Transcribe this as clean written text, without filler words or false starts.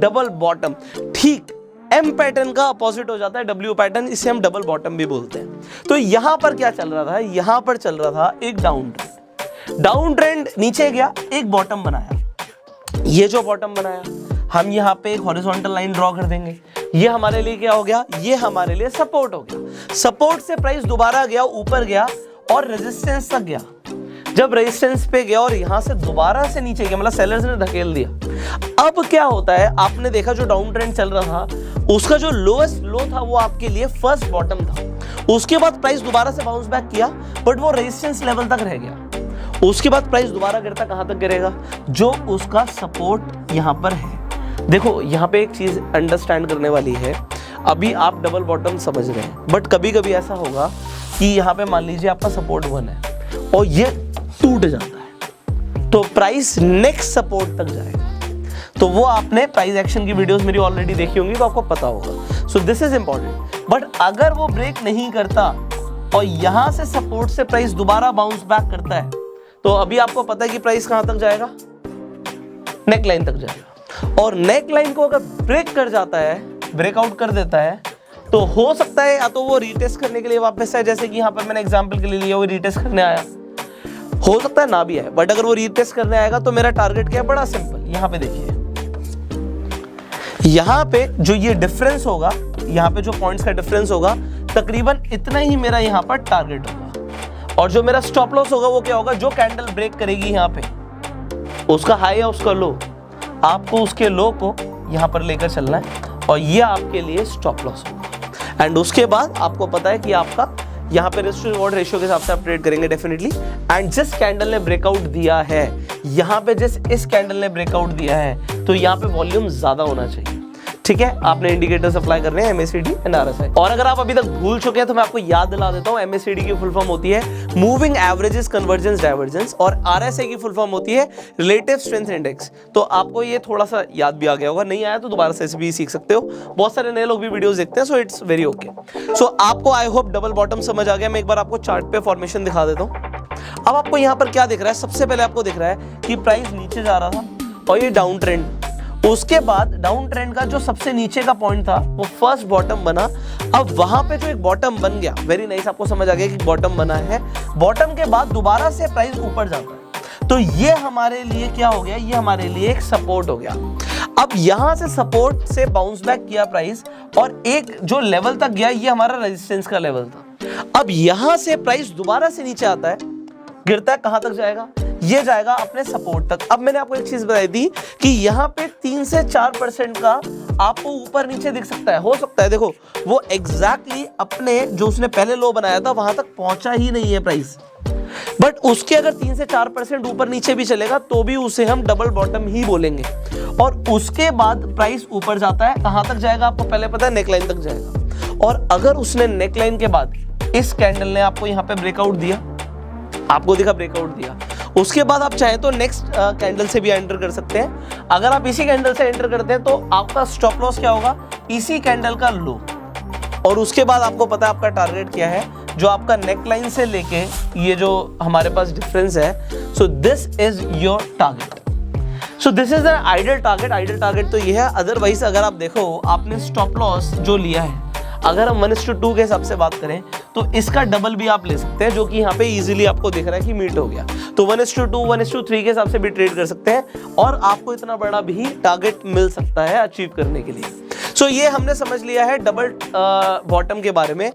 Double bottom, ठीक M pattern का opposite हो जाता है डब्ल्यू पैटर्न, इसे हम डबल बॉटम भी बोलते हैं। तो यहां पर क्या चल रहा था, यहां पर चल रहा था एक डाउन ट्रेंड, डाउन ट्रेंड नीचे गया, एक बॉटम बनाया, ये जो बॉटम बनाया हम यहाँ पे एक हॉरिजॉन्टल लाइन ड्रॉ कर देंगे, ये हमारे लिए क्या हो गया, ये हमारे लिए सपोर्ट हो गया। सपोर्ट से प्राइस दोबारा गया, ऊपर गया और रेजिस्टेंस तक गया। जब रेजिस्टेंस पे गया और यहां से दोबारा से नीचे गया, मतलब सेलर्स ने धकेल दिया। अब क्या होता है, आपने देखा जो डाउन ट्रेंड चल रहा था उसका जो लोएस्ट लो था वो आपके लिए फर्स्ट बॉटम था। उसके बाद प्राइस दोबारा से बाउंस बैक किया बट वो रेजिस्टेंस लेवल तक रह गया। उसके बाद प्राइस दोबारा गिरता कहां तक गिरेगा, जो उसका सपोर्ट यहां पर है। देखो यहां पे एक चीज अंडरस्टैंड करने वाली है, अभी आप डबल बॉटम समझ रहे हैं बट कभी कभी ऐसा होगा कि यहां पे मान लीजिए आपका सपोर्ट 1 है और ये टूट जाता है तो प्राइस नेक्स्ट सपोर्ट तक जाएगा। तो वो आपने प्राइस एक्शन की वीडियोस मेरी ऑलरेडी देखी होंगी तो आपको पता होगा। So this is important. But अगर वो ब्रेक नहीं करता और यहां से सपोर्ट से प्राइस दोबारा बाउंस बैक करता है तो अभी आपको पता है कि प्राइस कहां तक जाएगा, नेक लाइन तक जाएगा। और नेक लाइन को अगर ब्रेक कर जाता है, ब्रेकआउट कर देता है, तो हो सकता है या तो वो रीटेस्ट करने के लिए वापस आए, जैसे कि यहां पर मैंने एग्जांपल के लिए लिया वो रीटेस्ट करने आया, हो सकता है ना भी आए। बट अगर वो रीटेस्ट करने आएगा तो मेरा टारगेट क्या है, बड़ा सिंपल, यहां पे देखिए, यहां पे जो ये डिफरेंस होगा, यहां पे जो पॉइंट्स का डिफरेंस होगा तकरीबन इतना ही मेरा यहां पर टारगेट होगा। और जो मेरा स्टॉप लॉस होगा वो क्या होगा, जो कैंडल ब्रेक करेगी यहां पे, उसका हाई या उसका लो, आपको उसके लो को यहां पर लेकर चलना है और ये आपके लिए स्टॉप लॉस होगा। एंड उसके बाद आपको पता है कि आपका यहाँ पे रिस्क टू रिवॉर्ड रेशियो के हिसाब से आप ट्रेड करेंगे डेफिनेटली। एंड जिस कैंडल ने ब्रेकआउट दिया है, यहाँ पे जिस इस कैंडल ने ब्रेकआउट दिया है तो यहाँ पे वॉल्यूम ज्यादा होना चाहिए। ठीक है, आपने इंडिकेटर्स अप्लाई करने हैं MACD एंड RSI। और अगर आप अभी तक भूल चुके हैं तो मैं आपको याद दिला देता हूँ, MACD की फुल फॉर्म होती है मूविंग एवरेजेस कन्वर्जेंस डाइवर्जेंस और RSI की फुल फॉर्म होती है रिलेटिव स्ट्रेंथ इंडेक्स। तो आपको ये थोड़ा सा याद भी आ गया होगा, नहीं आया तो दोबारा से भी सीख सकते हो, बहुत सारे नए लोग भी वीडियोस देखते हैं, सो इट्स वेरी ओके। सो आपको आई होप डबल बॉटम समझ आ गया। मैं एक बार आपको चार्ट पे फॉर्मेशन दिखा देता हूँ। अब आपको यहाँ पर क्या दिख रहा है, सबसे पहले आपको दिख रहा है कि प्राइस नीचे जा रहा था और ये डाउन ट्रेंड, उसके बाद डाउन ट्रेंड का जो सबसे नीचे का पॉइंट था वो फर्स्ट बॉटम बना। अब वहां पे जो एक बॉटम बन गया, वेरी नाइस, आपको समझ आ गया कि बॉटम बना है। बॉटम के बाद दोबारा से प्राइस ऊपर जाता है तो ये हमारे लिए क्या हो गया, ये हमारे लिए एक सपोर्ट हो गया। अब यहां से सपोर्ट से बाउंस बैक किया प्राइस और एक जो लेवल तक गया ये हमारा रेजिस्टेंस का लेवल था। अब यहां से प्राइस दोबारा से नीचे आता है, गिरता है, कहां तक जाएगा, ये जाएगा अपने सपोर्ट तक। अब मैंने आपको एक चीज बताई थी कि यहाँ पे 3 से 4% का आपको ऊपर नीचे दिख सकता है, हो सकता है। देखो वो एग्जैक्टली अपने जो उसने पहले लो बनाया था वहां तक पहुंचा ही नहीं है प्राइस, बट उसके अगर 3 से 4% ऊपर नीचे भी चलेगा तो भी उसे हम डबल बॉटम ही बोलेंगे। और उसके बाद प्राइस ऊपर जाता है, कहां तक जाएगा आपको पहले पता है, नेकलाइन तक जाएगा। और अगर उसने नेकलाइन के बाद इस कैंडल ने आपको यहाँ पे ब्रेकआउट दिया, आपको दिखा ब्रेकआउट दिया, उसके बाद आप चाहें तो नेक्स्ट कैंडल से भी एंटर कर सकते हैं। अगर आप इसी कैंडल से एंटर करते हैं तो आपका स्टॉप लॉस क्या होगा, इसी कैंडल का लो। और उसके बाद आपको पता है आपका टारगेट क्या है, जो आपका नेक लाइन से लेके ये जो हमारे पास डिफरेंस है, so this is your target. So this is an ideal target. Ideal target तो ये है। अदरवाइज अगर आप देखो आपने स्टॉप लॉस जो लिया है, अगर हम 1:2 के हिसाब से बात करें तो इसका डबल भी आप ले सकते हैं, जो कि यहाँ पे इजीली आपको दिख रहा है कि मीट हो गया। तो 1:2, 1:3 के हिसाब से भी ट्रेड कर सकते हैं और आपको इतना बड़ा भी टारगेट मिल सकता है अचीव करने के लिए। सो ये हमने समझ लिया है डबल बॉटम के बारे में।